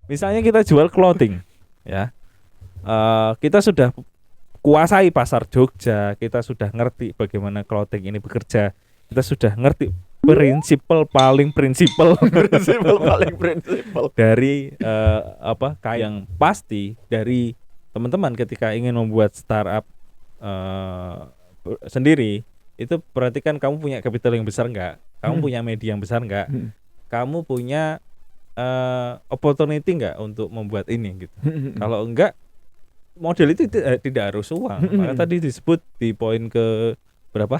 Misalnya kita jual clothing, ya. Kita sudah kuasai pasar Jogja, kita sudah ngerti bagaimana clothing ini bekerja, kita sudah ngerti prinsipal paling prinsipal Prinsipal paling prinsipal. dari yang pasti dari teman-teman ketika ingin membuat startup sendiri, itu perhatikan kamu punya capital yang besar nggak, kamu punya media yang besar nggak, kamu punya opportunity nggak untuk membuat ini gitu. Kalau enggak, model itu tidak harus uang. Maka tadi disebut di poin ke berapa?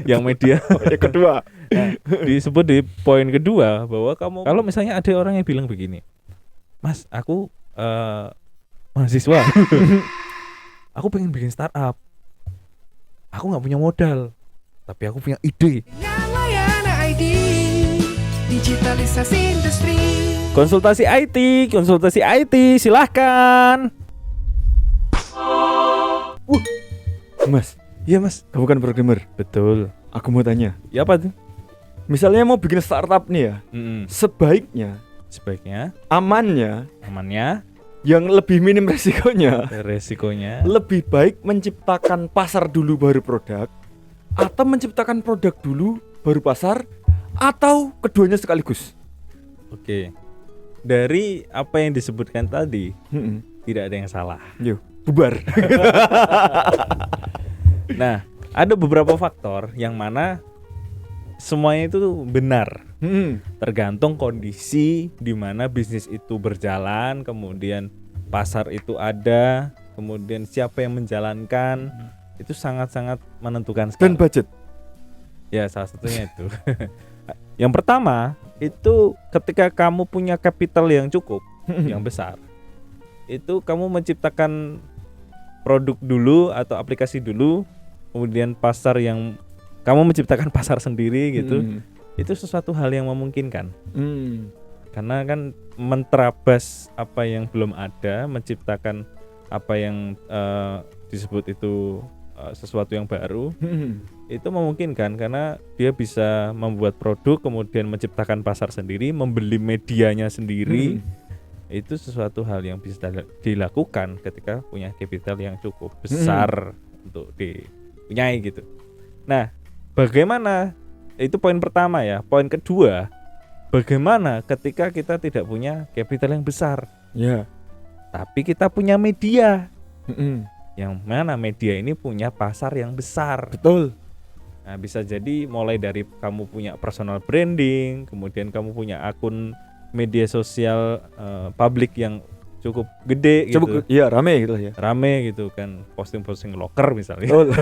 Yang media Yang kedua. Nah, disebut di poin kedua bahwa kamu, kalau misalnya ada orang yang bilang begini, Mas, aku mahasiswa, aku pengen bikin startup, aku nggak punya modal, tapi aku punya ide. Layanan IT, digitalisasi industri. Konsultasi IT, silahkan. Mas, Iya Mas, kamu kan programmer. betul. Aku mau tanya, Ya apa tuh? misalnya mau bikin startup nih ya, sebaiknya Sebaiknya amannya amannya, yang lebih minim resikonya, resikonya. lebih baik menciptakan pasar dulu baru produk, atau menciptakan produk dulu baru pasar, atau keduanya sekaligus. Oke. Dari apa yang disebutkan tadi, tidak ada yang salah. Yuk, bubar. Nah, ada beberapa faktor yang mana semuanya itu benar. Tergantung kondisi di mana bisnis itu berjalan, kemudian pasar itu ada, kemudian siapa yang menjalankan, itu sangat-sangat menentukan sekali. Dan budget. Ya, salah satunya itu. Yang pertama, itu ketika kamu punya capital yang cukup, yang besar, itu kamu menciptakan produk dulu atau aplikasi dulu, kemudian pasar yang kamu menciptakan pasar sendiri gitu. Itu sesuatu hal yang memungkinkan. Karena kan menterabas apa yang belum ada, menciptakan apa yang disebut itu sesuatu yang baru, itu memungkinkan karena dia bisa membuat produk, kemudian menciptakan pasar sendiri, membeli medianya sendiri. Itu sesuatu hal yang bisa dilakukan ketika punya capital yang cukup besar untuk dipunyai gitu. Nah, bagaimana? Itu poin pertama ya. Poin kedua, bagaimana ketika kita tidak punya capital yang besar, Ya. tapi kita punya media, yang mana media ini punya pasar yang besar. Betul. Nah, bisa jadi mulai dari kamu punya personal branding, kemudian kamu punya akun media sosial publik yang cukup gede gitu. Iya, rame gitu ya. Rame gitu kan, posting-posting loker misalnya. Betul.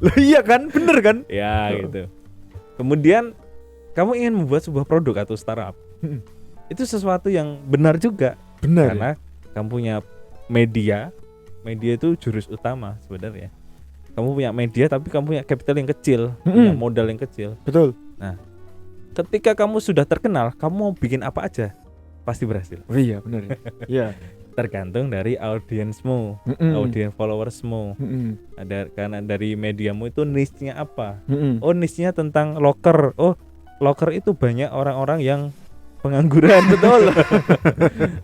Loh, iya kan, bener kan? Ya gitu. Kemudian kamu ingin membuat sebuah produk atau startup. Itu sesuatu yang benar juga. Benar. Karena kamu punya media itu jurus utama sebenarnya. Kamu punya media tapi kamu punya capital yang kecil, punya modal yang kecil. Betul. Nah, ketika kamu sudah terkenal, kamu mau bikin apa aja pasti berhasil. Oh iya, benar. Iya. Tergantung dari audiensmu, audiens followersmu. Ada karena dari mediamu itu niche-nya apa. Oh, niche-nya tentang loker. Oh, loker itu banyak orang-orang yang pengangguran. Betul.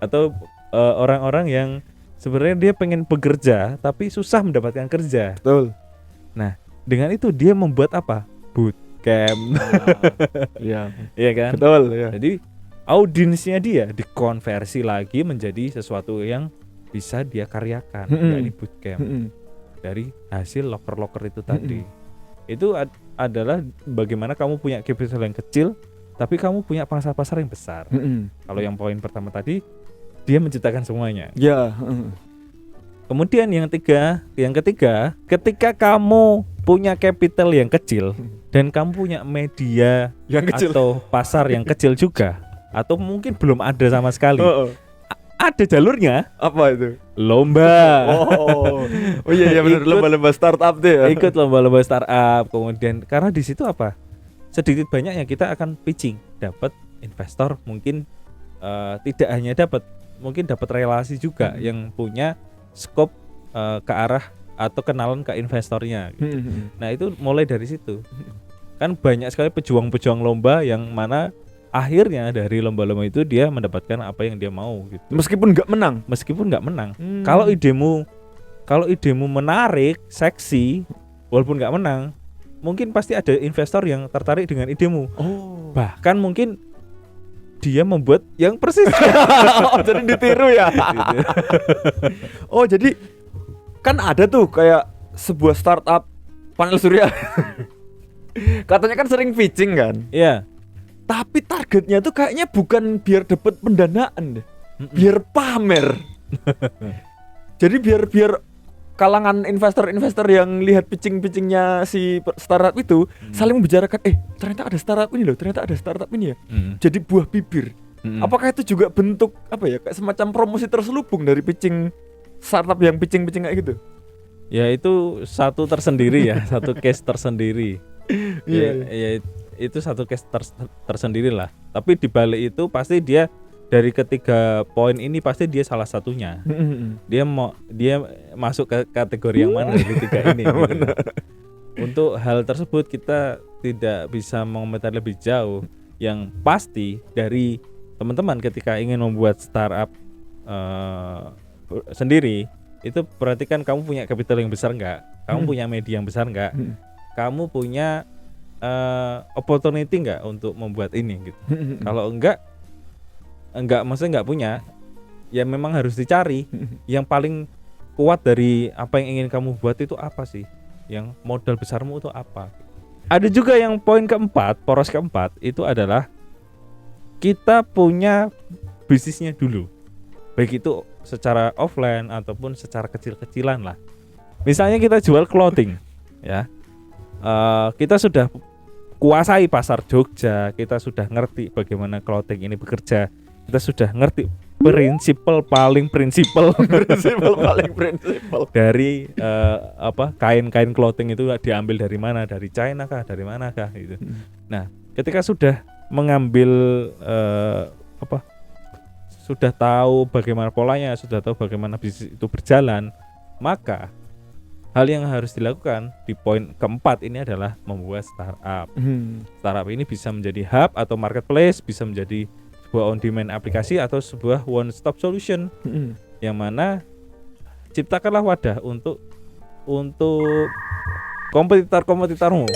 Atau orang-orang yang sebenarnya dia pengen bekerja tapi susah mendapatkan kerja. Betul. Nah, dengan itu dia membuat apa? Bootcamp. Iya. Iya kan? Betul, ya. Jadi audiensnya dia dikonversi lagi menjadi sesuatu yang bisa dia karyakan, yakni bootcamp. Dari hasil loker-loker itu tadi. Itu adalah bagaimana kamu punya capital yang kecil tapi kamu punya pasar-pasar yang besar. Kalau yang poin pertama tadi, dia menciptakan semuanya. Ya. Kemudian yang ketiga, ketika kamu punya capital yang kecil dan kamu punya media Yang kecil. atau pasar yang kecil juga, atau mungkin belum ada sama sekali, ada jalurnya. Apa itu? Lomba. Oh iya benar, lomba-lomba startup tuh ya. Ikut lomba-lomba startup. Kemudian karena di situ apa? Sedikit banyaknya kita akan pitching, dapat investor, mungkin tidak hanya dapat, mungkin dapat relasi juga yang punya skop ke arah atau kenalan ke investornya gitu. Nah, itu mulai dari situ. Kan banyak sekali pejuang-pejuang lomba yang mana akhirnya dari lomba-lomba itu dia mendapatkan apa yang dia mau gitu. Meskipun nggak menang. Meskipun nggak menang. Kalau idemu menarik, seksi, walaupun nggak menang, mungkin pasti ada investor yang tertarik dengan idemu. Oh. Bahkan mungkin dia membuat yang persis. Oh, jadi ditiru ya. Gitu. Oh, jadi kan ada tuh kayak sebuah startup panel surya. Katanya kan sering pitching kan. Iya. Tapi targetnya tuh kayaknya bukan biar dapat pendanaan deh. Biar pamer. Jadi biar kalangan investor-investor yang lihat pitching-pitchingnya si startup itu saling membicarakan, ternyata ada startup ini loh, ternyata ada startup ini ya. Jadi buah bibir. Apakah itu juga bentuk apa ya, kayak semacam promosi terselubung dari pitching startup yang pitching kayak gitu? Ya itu satu tersendiri ya, satu case tersendiri. Ya, itu satu case tersendiri lah. Tapi di balik itu pasti dia dari ketiga poin ini pasti dia salah satunya. Dia masuk ke kategori yang mana dari tiga ini. Gitu. Untuk hal tersebut kita tidak bisa mengomentari lebih jauh. Yang pasti dari teman-teman ketika ingin membuat startup sendiri, itu perhatikan kamu punya capital yang besar enggak, kamu punya media yang besar enggak, kamu punya opportunity enggak untuk membuat ini gitu. Kalau enggak maksudnya enggak punya, ya memang harus dicari yang paling kuat dari apa yang ingin kamu buat itu apa sih, yang modal besarmu itu apa. Ada juga yang poin keempat, poros keempat itu adalah kita punya bisnisnya dulu, baik itu secara offline ataupun secara kecil-kecilan lah. Misalnya kita jual clothing ya, kita sudah kuasai pasar Jogja, kita sudah ngerti bagaimana clothing ini bekerja, kita sudah ngerti prinsipal paling prinsipal dari kain-kain clothing itu diambil dari mana, dari China kah, dari mana kah gitu. Nah, ketika sudah mengambil sudah tahu bagaimana polanya, sudah tahu bagaimana bisnis itu berjalan, maka hal yang harus dilakukan di poin keempat ini adalah membuat startup. Startup ini bisa menjadi hub atau marketplace, bisa menjadi sebuah on-demand aplikasi atau sebuah one-stop solution, yang mana ciptakanlah wadah untuk kompetitormu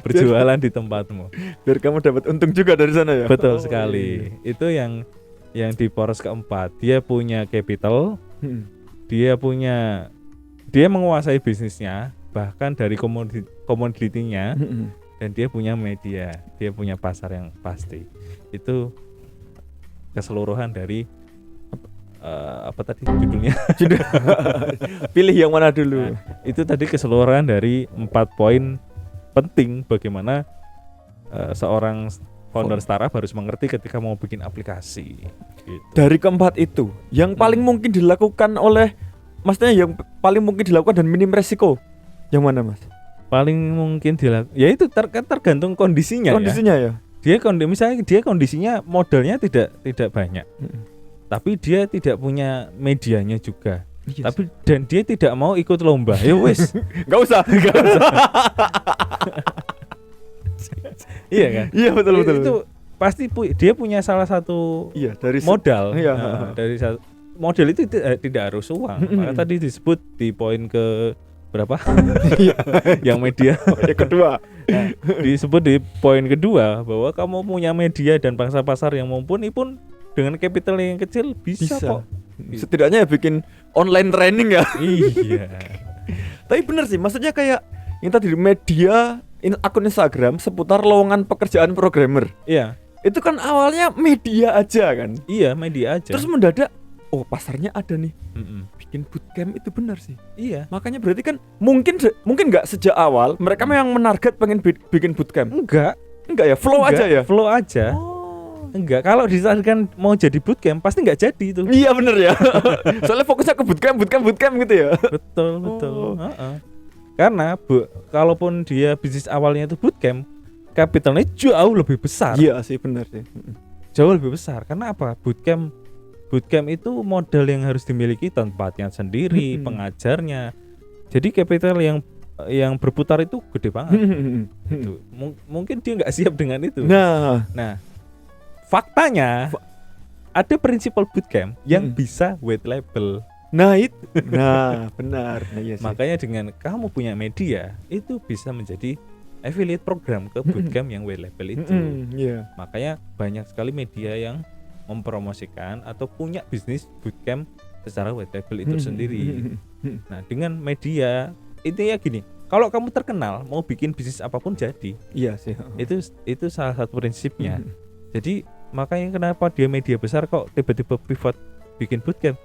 berjualan di tempatmu. Biar kamu dapat untung juga dari sana ya. Betul sekali. Iya. Itu yang di poros keempat. Dia punya capital, dia menguasai bisnisnya, bahkan dari komoditinya, dan dia punya media, dia punya pasar yang pasti. Itu keseluruhan dari apa tadi judulnya? Pilih yang mana dulu. Nah, itu tadi keseluruhan dari 4 poin penting bagaimana seorang founder startup harus mengerti ketika mau bikin aplikasi gitu. Dari keempat itu yang paling mungkin dilakukan oleh, maksudnya yang paling mungkin dilakukan dan minim resiko, yang mana Mas? Paling mungkin ya itu tergantung kondisinya ya. Misalnya dia kondisinya modalnya tidak banyak, tapi dia tidak punya medianya juga, tapi dan dia tidak mau ikut lomba, ya wes nggak usah. Iya kan? Iya betul. Itu pasti dia punya salah satu dari modal. Iya. Dari modal itu tidak harus uang. Maka tadi disebut di poin ke berapa? Yang media. Yang kedua. Nah, disebut di poin kedua bahwa kamu punya media dan pangsa pasar yang mumpuni pun dengan capital yang kecil bisa kok. Setidaknya ya bikin online training ya. Iya. Tapi bener sih, maksudnya kayak yang tadi media, akun Instagram seputar lowongan pekerjaan programmer. Iya. Itu kan awalnya media aja kan. Iya, media aja. Terus mendadak, oh pasarnya ada nih. Bikin bootcamp itu benar sih. Iya. Makanya berarti kan mungkin nggak sejak awal mereka memang menarget pengen bikin bootcamp. Enggak ya, flow aja ya. Flow aja. Enggak, kalau ditargetkan mau jadi bootcamp pasti nggak jadi itu. Iya bener ya. Soalnya fokusnya ke bootcamp gitu ya. Betul. Karena kalaupun dia bisnis awalnya itu bootcamp, capitalnya jauh lebih besar. Iya sih, benar sih. Jauh lebih besar. Karena apa? Bootcamp itu modal yang harus dimiliki, tempatnya sendiri, pengajarnya. Jadi capital yang berputar itu gede banget. Itu. Mungkin dia nggak siap dengan itu. Nah, faktanya ada prinsipal bootcamp yang Mm-mm. bisa white label. Nah itu, nah benar, nah iya sih. Makanya dengan kamu punya media itu bisa menjadi affiliate program ke bootcamp yang white label itu. Iya. Makanya banyak sekali media yang mempromosikan atau punya bisnis bootcamp secara white label itu sendiri. Nah, dengan media itu ya gini, kalau kamu terkenal mau bikin bisnis apapun jadi. Iya sih. Itu salah satu prinsipnya. Jadi makanya kenapa dia media besar kok tiba-tiba pivot bikin bootcamp?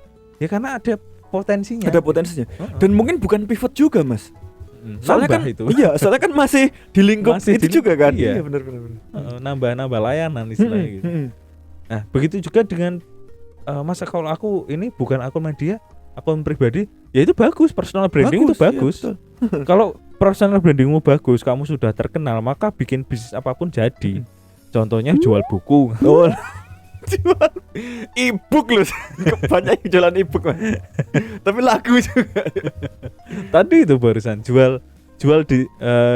Ya karena ada potensinya. Ada potensinya. Heeh. Dan mungkin bukan pivot juga, Mas. Soalnya Nambah kan itu. Iya, soalnya kan masih di lingkup Masih itu di- juga kan. iya. Iya, benar. Nambah layanan istilahnya gitu. Nah, begitu juga dengan masa kalau aku ini bukan akun media, akun pribadi, ya itu bagus, personal branding itu bagus. Iya, Kalau personal brandingmu bagus, kamu sudah terkenal, maka bikin bisnis apapun jadi. Contohnya jual buku. betul. Jual e-book loh. Banyak yang jualan e-book, Mas. Tapi lagu juga. Tadi itu barusan jual di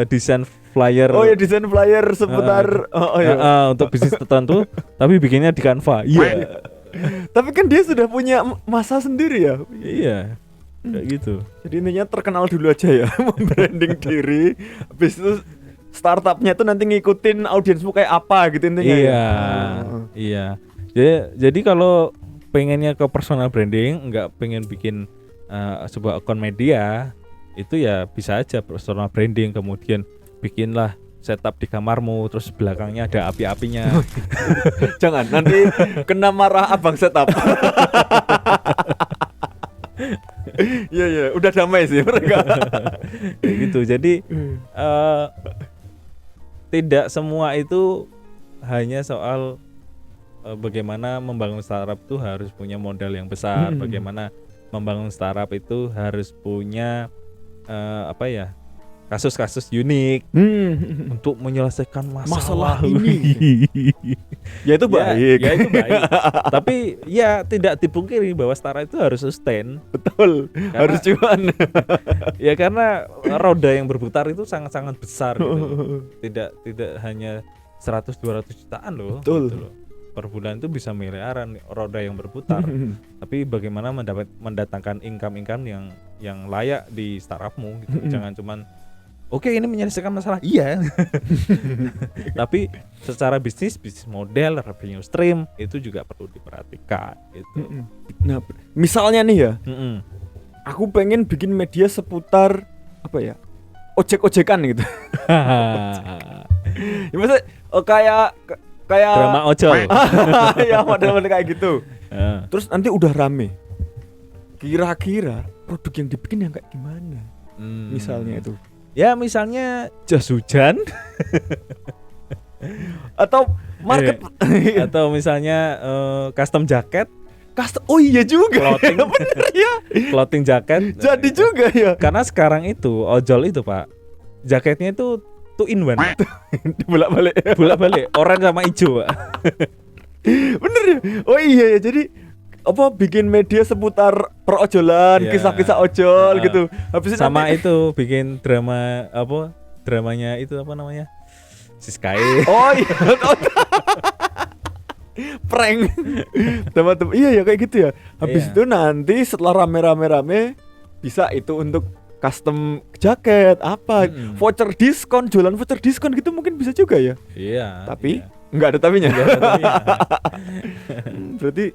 desain flyer. Oh ya, desain flyer seputar Untuk bisnis tertentu, tapi bikinnya di Canva. Iya. Tapi kan dia sudah punya masa sendiri ya. Iya. Kayak gitu. Jadi intinya terkenal dulu aja ya, membranding diri. Habis itu startupnya tuh nanti ngikutin audiensmu kayak apa gitu intinya. Iya. Ya? Iya. Jadi kalau pengennya ke personal branding, nggak pengen bikin sebuah akun media, itu ya bisa aja personal branding, kemudian bikinlah setup di kamarmu, terus belakangnya ada api-apinya. Jangan nanti kena marah abang setup. Iya, udah damai sih mereka. Kayak gitu. Jadi tidak semua itu hanya soal bagaimana membangun startup itu harus punya modal yang besar, bagaimana membangun startup itu harus punya kasus-kasus unik untuk menyelesaikan masalah ini. Ya itu baik. Ya itu baik. Tapi ya tidak dipungkiri bahwa startup itu harus sustain. Betul. Harus cuan. Ya karena roda yang berputar itu sangat-sangat besar gitu. Tidak hanya 100-200 jutaan loh. Betul. Gitu loh. Per bulan itu bisa miliaran roda yang berputar. Tapi bagaimana mendatangkan income yang layak di startupmu gitu. Jangan cuman oke, ini menyelesaikan masalah. Iya. Tapi secara bisnis model, revenue stream itu juga perlu diperhatikan gitu. Nah, misalnya nih ya, Mm-mm. aku pengen bikin media seputar apa ya? Ojek-ojekan gitu. Ya maksudnya kayak Drama ojol. ya model-model kayak gitu. Ya. Terus nanti udah rame. Kira-kira produk yang dibikin yang kayak gimana? Misalnya itu. Ya misalnya jas hujan Atau market atau misalnya custom jaket, Oh iya juga. Clothing. Bener ya. clothing jaket. Jadi juga ya. Karena sekarang itu ojol itu Pak, jaketnya itu 2 in 1. Dibolak-balik. Bolak-balik, oranye sama hijau Pak. Bener ya. Oh iya ya. Jadi apa bikin media seputar perojolan, Iya. kisah-kisah ojol gitu. Habis itu Sama nanti- itu bikin dramanya itu apa namanya? Siskae. Oh iya. Prank. Teman-teman. Iya ya kayak gitu ya. Habis Iya. itu nanti setelah rame-rame bisa itu untuk custom jaket apa, voucher diskon, jualan voucher diskon gitu mungkin bisa juga ya. Iya. Tapi iya. nggak ada tapinya. Nggak ada tapinya. Berarti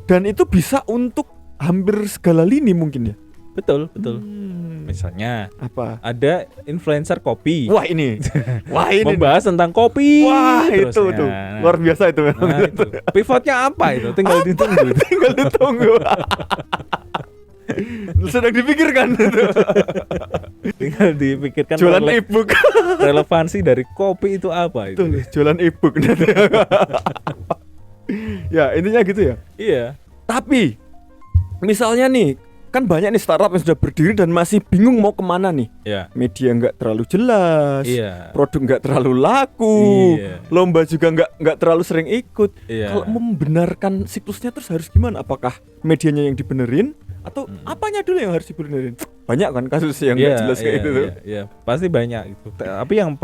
dan itu bisa untuk hampir segala lini mungkin ya. Betul. Hmm. Misalnya Apa? ada influencer kopi. Wah ini. Wah ini. Membahas tentang kopi. Wah itu terusnya. tuh luar biasa itu. Nah, itu. Pivotnya apa itu? Tinggal ditunggu. Tinggal ditunggu. Sedang dipikirkan itu. Tinggal dipikirkan Jualan e-book. relevansi dari kopi itu apa itu. Tuh, jualan e-book. Ya intinya gitu ya. Iya. Tapi misalnya nih kan banyak nih startup yang sudah berdiri dan masih bingung mau kemana nih. Iya. Media nggak terlalu jelas, Iya. produk nggak terlalu laku, Iya. lomba juga nggak terlalu sering ikut. Iya. Kalau membenarkan siklusnya terus harus gimana? Apakah medianya yang dibenerin atau apanya dulu yang harus dibenerin? Banyak kan kasus yang nggak jelas kayak gitu. Iya, pasti banyak itu. Tapi yang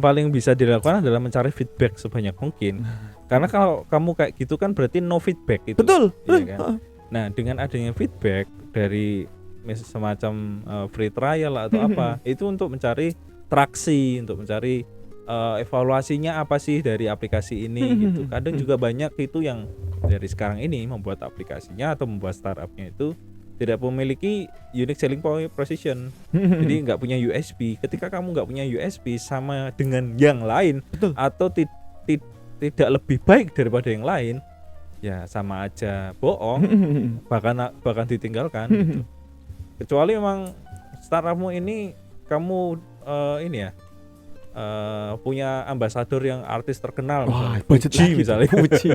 paling bisa dilakukan adalah mencari feedback sebanyak mungkin. Karena kalau kamu kayak gitu kan berarti no feedback itu. Betul. Iya kan? Nah, dengan adanya feedback dari semacam free trial atau apa, itu untuk mencari traksi, untuk mencari evaluasinya apa sih dari aplikasi ini gitu. Kadang juga banyak itu yang dari sekarang ini membuat aplikasinya atau membuat startupnya itu tidak memiliki unique selling point position. Jadi nggak punya USP. Ketika kamu nggak punya USP sama dengan yang lain, Betul. atau tidak lebih baik daripada yang lain, ya sama aja bohong, bahkan ditinggalkan gitu. Kecuali memang startupmu ini kamu ini ya punya ambasador yang artis terkenal, Wah, misalnya budget Puji lagi misalnya. Puji.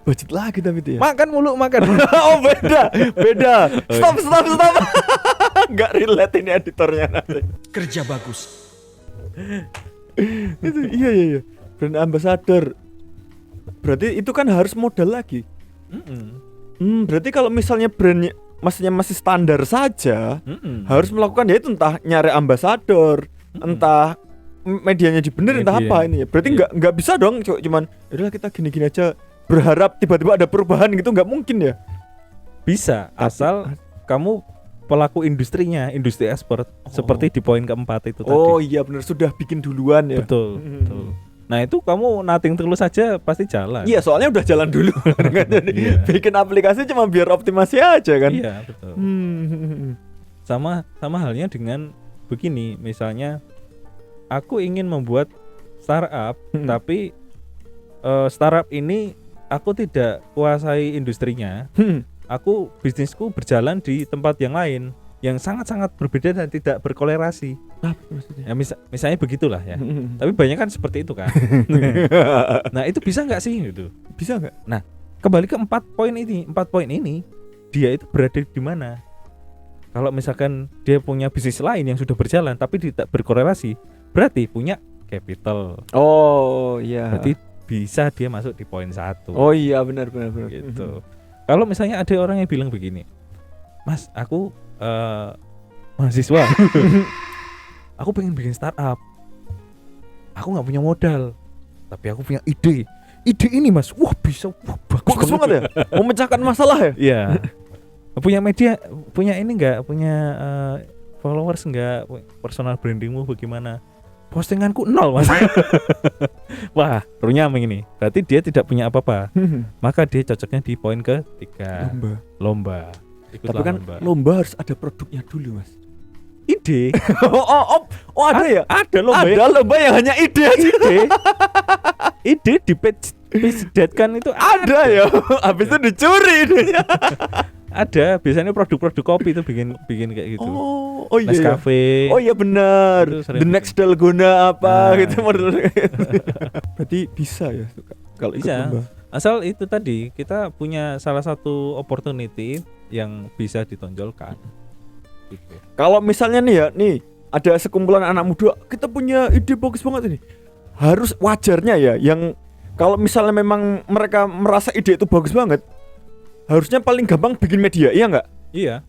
Budget lagi tapi itu ya. Makan mulu makan. Oh beda. Stop. Nggak relate ini editornya nanti. Kerja bagus. Itu iya. Brand ambassador. Berarti itu kan harus modal lagi. Berarti kalau misalnya brandnya maksudnya masih standar saja, harus melakukan ya itu entah nyari ambasador, entah medianya dibenerin, entah apa ini ya. Berarti nggak bisa dong cuman udahlah kita gini-gini aja berharap tiba-tiba ada perubahan gitu, nggak mungkin ya. Bisa, asal kamu pelaku industrinya, industri ekspor, seperti di poin keempat itu tadi. Oh iya benar, sudah bikin duluan ya. Betul. Nah itu kamu nothing tulus saja pasti jalan. Iya, soalnya udah jalan dulu kan. Jadi bikin aplikasi cuma biar optimasi aja kan. Iya betul. Sama halnya dengan begini, misalnya aku ingin membuat startup, tapi startup ini aku tidak kuasai industrinya. Aku bisnisku berjalan di tempat yang lain yang sangat-sangat berbeda dan tidak berkolerasi. Apa maksudnya? Ya misalnya begitulah ya. Tapi banyak kan seperti itu kan. Nah itu bisa nggak sih gitu? Bisa nggak? Nah kembali ke 4 poin ini dia itu berada di mana? Kalau misalkan dia punya bisnis lain yang sudah berjalan tapi tidak berkorelasi, berarti punya capital. Oh iya. Berarti bisa dia masuk di poin 1. Oh iya benar gitu. Kalau misalnya ada orang yang bilang begini, Mas, aku mahasiswa, aku pengen bikin startup, aku nggak punya modal, tapi aku punya ide ini Mas, bagus banget ya, memecahkan masalah ya. Iya. Punya media, punya ini nggak, punya followers nggak, personal brandingmu bagaimana? Postinganku 0 Mas. Wah, runyam ini. Berarti dia tidak punya apa-apa. Maka dia cocoknya di poin ke-3. Lomba. Tapi kan lomba harus ada produknya dulu Mas. Ide. Oh ada ya? Ada lomba. Ada lomba yang hanya ide aja. Ide di pitch-kan itu ada ya. Habis itu dicuri idenya. Ada, biasanya produk-produk kopi itu bikin kayak gitu. Oh iya. Nescafe. Oh iya benar. The next dalgona apa gitu model. Berarti bisa ya kalau bisa. Lomba. Asal itu tadi kita punya salah satu opportunity yang bisa ditonjolkan. Gitu. Kalau misalnya nih ya, ada sekumpulan anak muda, kita punya ide bagus banget ini. Harus wajarnya ya yang kalau misalnya memang mereka merasa ide itu bagus banget, harusnya paling gampang bikin media, iya nggak? Iya.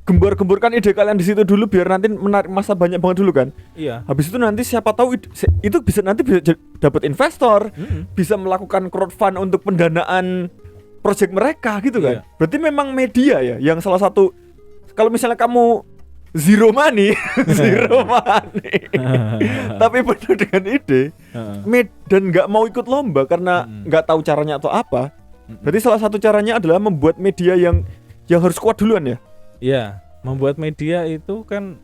Gembur-gemburkan ide kalian di situ dulu biar nanti menarik masa banyak banget dulu kan. Iya. Habis itu nanti siapa tahu itu bisa dapat investor, bisa melakukan crowdfund untuk pendanaan project mereka gitu kan. Iya. Berarti memang media ya yang salah satu. Kalau misalnya kamu zero money, tapi penuh dengan ide, dan nggak mau ikut lomba karena nggak tahu caranya atau apa. Berarti salah satu caranya adalah membuat media yang harus kuat duluan ya. Iya, membuat media itu kan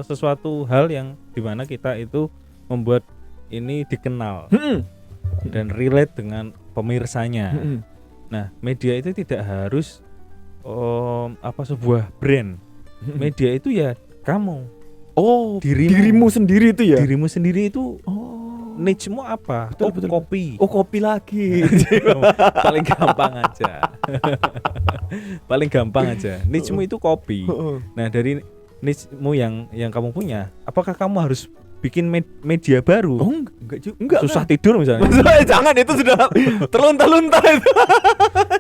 sesuatu hal yang dimana kita itu membuat ini dikenal dan relate dengan pemirsanya. Nah, media itu tidak harus sebuah brand. Media itu ya kamu. Oh, dirimu sendiri itu ya. Dirimu sendiri itu. Niche-mu apa? Betul. Kopi. Oh, kopi lagi. Paling gampang aja. Niche-mu itu kopi. Nah, dari niche-mu yang kamu punya, apakah kamu harus bikin media baru? Oh, enggak. Susah tidur misalnya. Jangan, itu sudah terlunta-lunta itu.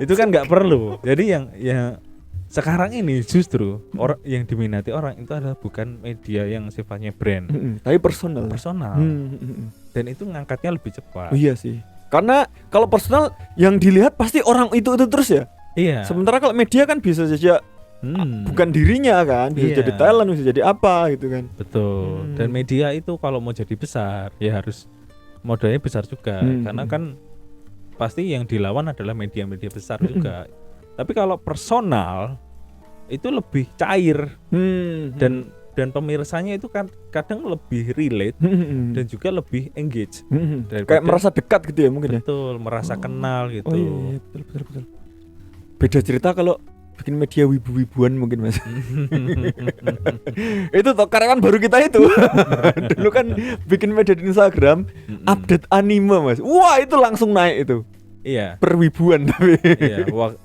Itu kan enggak perlu. Jadi yang sekarang ini justru orang yang diminati orang itu adalah bukan media yang sifatnya brand, tapi personal. Dan itu ngangkatnya lebih cepat. Oh, iya sih. Karena kalau personal yang dilihat pasti orang itu terus ya. Iya. Sementara kalau media kan bisa saja bukan dirinya kan, bisa Iya. jadi talent, bisa jadi apa gitu kan. Betul. Dan media itu kalau mau jadi besar ya harus modalnya besar juga, karena kan pasti yang dilawan adalah media-media besar juga. Tapi kalau personal itu lebih cair dan pemirsanya itu kan kadang lebih relate dan juga lebih engage Kayak merasa dekat gitu ya mungkin ya. betul, merasa kenal gitu. Oh iya, betul. Beda cerita kalau bikin media wibu-wibuan mungkin Mas. Itu toh karyawan baru kita itu. Dulu kan bikin media di Instagram, update anime Mas. Wah, itu langsung naik itu. Iya. Perwibuan tapi.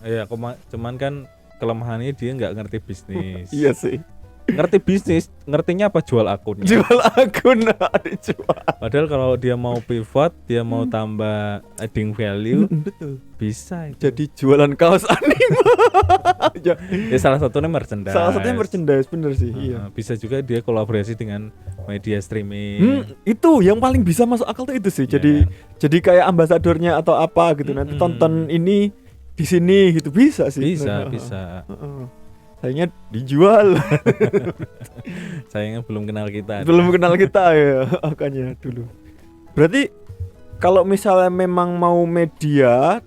Iya, cuman kan kelemahannya dia nggak ngerti bisnis. Iya sih. Ngerti bisnis, ngertinya apa jual akunnya. Jual akun ada jual. Padahal kalau dia mau pivot, dia mau tambah adding value, Betul. bisa itu. Jadi jualan kaos anime. Ya salah satunya merchandise. Salah satunya merchandise bener sih. Iya. Bisa juga dia kolaborasi dengan media streaming. Itu yang paling bisa masuk akal tuh itu sih. Jadi kayak ambasadornya atau apa gitu. Nanti tonton ini di sini gitu bisa sih. Bisa. Sayangnya dijual. Sayangnya belum kenal kita. Belum kenal kita ya makanya dulu. Berarti kalau misalnya memang mau media,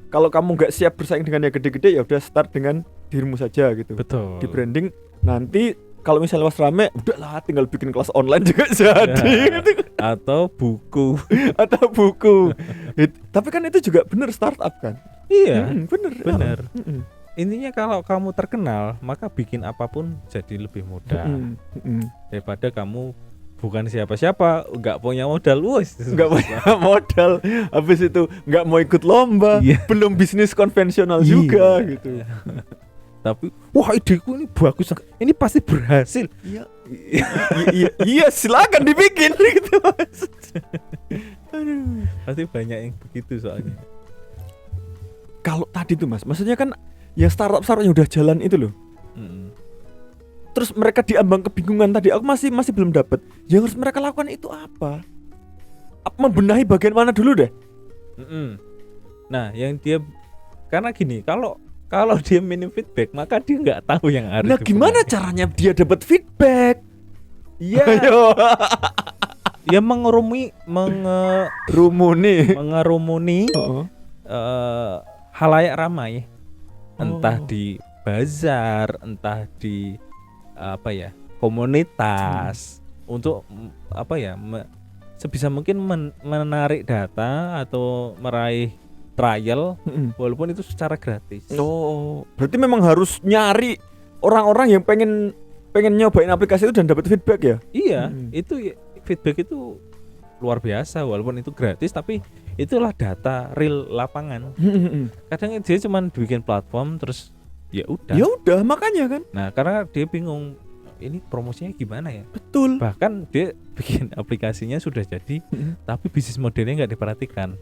kalau kamu nggak siap bersaing dengan yang gede-gede ya udah start dengan dirimu saja gitu. Betul. Di branding nanti kalau misalnya was rame, udahlah tinggal bikin kelas online juga jadi. Atau buku. Atau buku. Tapi kan itu juga bener startup kan? Iya. Bener. Intinya kalau kamu terkenal, maka bikin apapun jadi lebih mudah. Daripada kamu bukan siapa-siapa, nggak punya modal, nggak punya modal, habis itu nggak mau ikut lomba, belum bisnis konvensional juga gitu. Tapi wah ideku ini bagus, ini pasti berhasil. Iya silakan dibikin gitu Mas. Aduh. Pasti banyak yang begitu soalnya. Kalau tadi tuh Mas, maksudnya kan yang startup yang udah jalan itu loh. Terus mereka diambang kebingungan tadi. Aku masih belum dapat. Yang harus mereka lakukan itu apa? Membenahi bagian mana dulu deh? Nah, yang dia karena gini, kalau dia minim feedback, maka dia nggak tahu yang harus. Nah, gimana caranya dia dapat feedback? Iya. Ya mengerumuni halayak ramai. Entah di bazar, entah di komunitas untuk sebisa mungkin menarik data atau meraih trial walaupun itu secara gratis. Oh, berarti memang harus nyari orang-orang yang pengen nyobain aplikasi itu dan dapat feedback ya? Iya, itu feedback itu luar biasa walaupun itu gratis, tapi itulah data real lapangan. Kadang dia cuma bikin platform terus ya udah makanya kan. Nah karena dia bingung ini promosinya gimana ya. Betul. Bahkan dia bikin aplikasinya sudah jadi tapi bisnis modelnya nggak diperhatikan.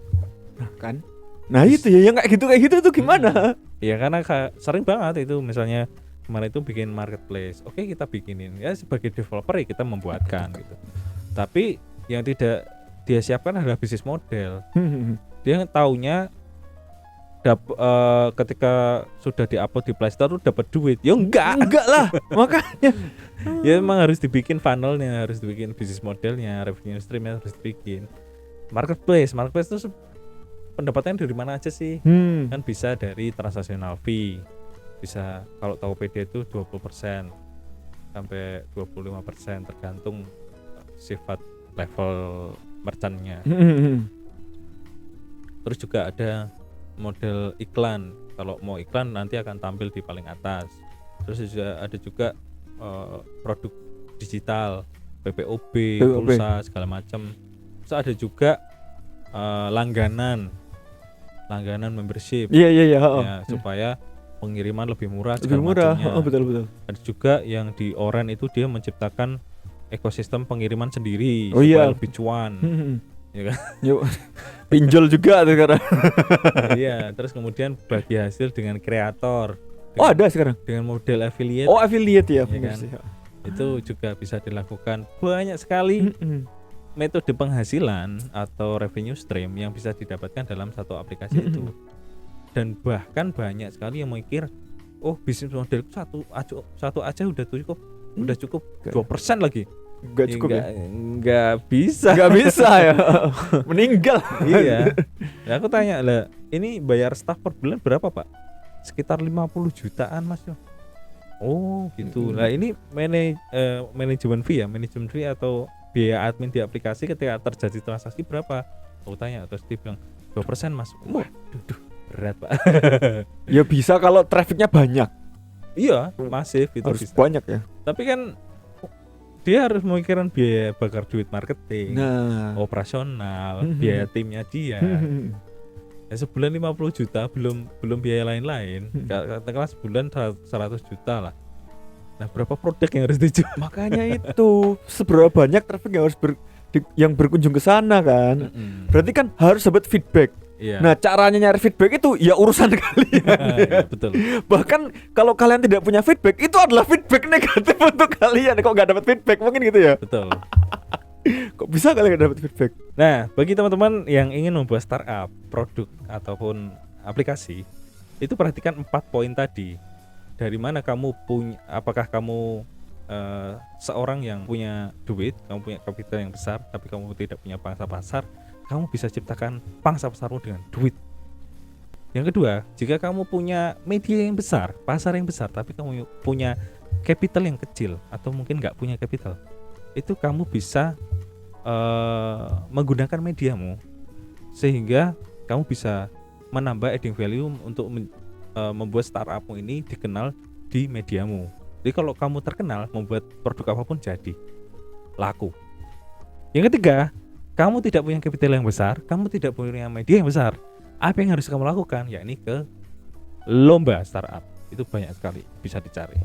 Nah itu ya yang kayak gitu itu gimana? Ya karena sering banget itu, misalnya kemarin itu bikin marketplace, oke kita bikinin ya sebagai developer ya kita membuatkan gitu. Tapi yang tidak dia siapkan adalah bisnis model. Dia taunya ketika sudah diupload di Play Store dapat duit. Ya enggak lah. Makanya ya memang harus dibikin funnelnya, harus dibikin bisnis modelnya, revenue streamnya harus dibikin. Marketplace itu pendapatannya dari mana aja sih? Kan bisa dari transactional fee. Bisa kalau Tokopedia itu 20% sampai 25% tergantung sifat level merchantnya. Terus juga ada model iklan. Kalau mau iklan nanti akan tampil di paling atas. Terus ada juga produk digital, PPOB, pulsa segala macam. Terus ada juga langganan membership. Ya, supaya pengiriman lebih murah. Betul. Ada juga yang di Orange itu dia menciptakan ekosistem pengiriman sendiri supaya lebih cuan. Ya kan? Pinjol juga tuh sekarang. Iya, terus kemudian bagi hasil dengan kreator. Ada sekarang dengan model affiliate. Affiliate ya, kan? Itu juga bisa dilakukan banyak sekali. metode penghasilan atau revenue stream yang bisa didapatkan dalam satu aplikasi itu. Dan bahkan banyak sekali yang mikir, oh bisnis modelku satu aja udah cukup, udah cukup 2% lagi. Enggak cukup ya. Enggak bisa. Enggak bisa ya. Meninggal. Iya. Nah, aku tanya lah, ini bayar staff per bulan berapa Pak? Sekitar 50 jutaan Mas. Oh gitu. Nah ini manajemen fee atau biaya admin di aplikasi ketika terjadi transaksi berapa? Aku tanya, terus dia bilang 2% Mas. Wah, berat Pak. Ya bisa kalau trafficnya banyak. Iya, masif itu Harus bisa. banyak ya. Tapi kan dia harus memikirkan biaya bakar duit marketing, Nah, operasional, biaya timnya dia. Ya sebulan 50 juta belum biaya lain-lain. Katakanlah sebulan 100 juta lah. Nah, berapa produk yang harus dijual? makanya itu seberapa banyak traffic yang harus yang berkunjung ke sana kan. Berarti kan harus dapat feedback. Iya. Nah, caranya nyari feedback itu ya urusan kalian. Iya, betul. Bahkan kalau kalian tidak punya feedback, itu adalah feedback negatif untuk kalian. Kok nggak dapat feedback, mungkin gitu ya. Betul. Kok bisa kalian nggak dapat feedback? Nah, bagi teman-teman yang ingin membuat startup, produk ataupun aplikasi, itu perhatikan 4 poin tadi. Dari mana kamu punya, apakah kamu seorang yang punya duit, kamu punya kapital yang besar, tapi kamu tidak punya pangsa pasar, kamu bisa ciptakan pangsa pasarmu dengan duit. Yang kedua, jika kamu punya media yang besar, pasar yang besar, tapi kamu punya capital yang kecil atau mungkin nggak punya capital, itu kamu bisa menggunakan mediamu sehingga kamu bisa menambah adding value untuk membuat startupmu ini dikenal di mediamu. Jadi kalau kamu terkenal, membuat produk apapun jadi laku. Yang ketiga, kamu tidak punya capital yang besar, kamu tidak punya media yang besar. Apa yang harus kamu lakukan? Yakni ke lomba startup. Itu banyak sekali bisa dicari.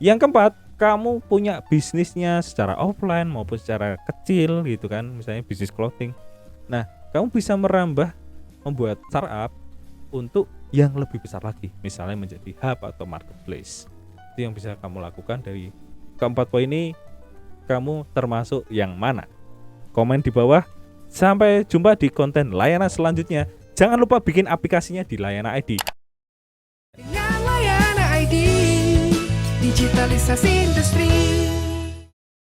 Yang keempat, kamu punya bisnisnya secara offline maupun secara kecil gitu kan, misalnya bisnis clothing. Nah, kamu bisa merambah membuat startup untuk yang lebih besar lagi, misalnya menjadi hub atau marketplace. Itu yang bisa kamu lakukan. Dari keempat poin ini, kamu termasuk yang mana? Komen di bawah. Sampai jumpa di konten layanan selanjutnya. Jangan lupa bikin aplikasinya di Layanan ID. Dengan Layanan ID, digitalisasi industri.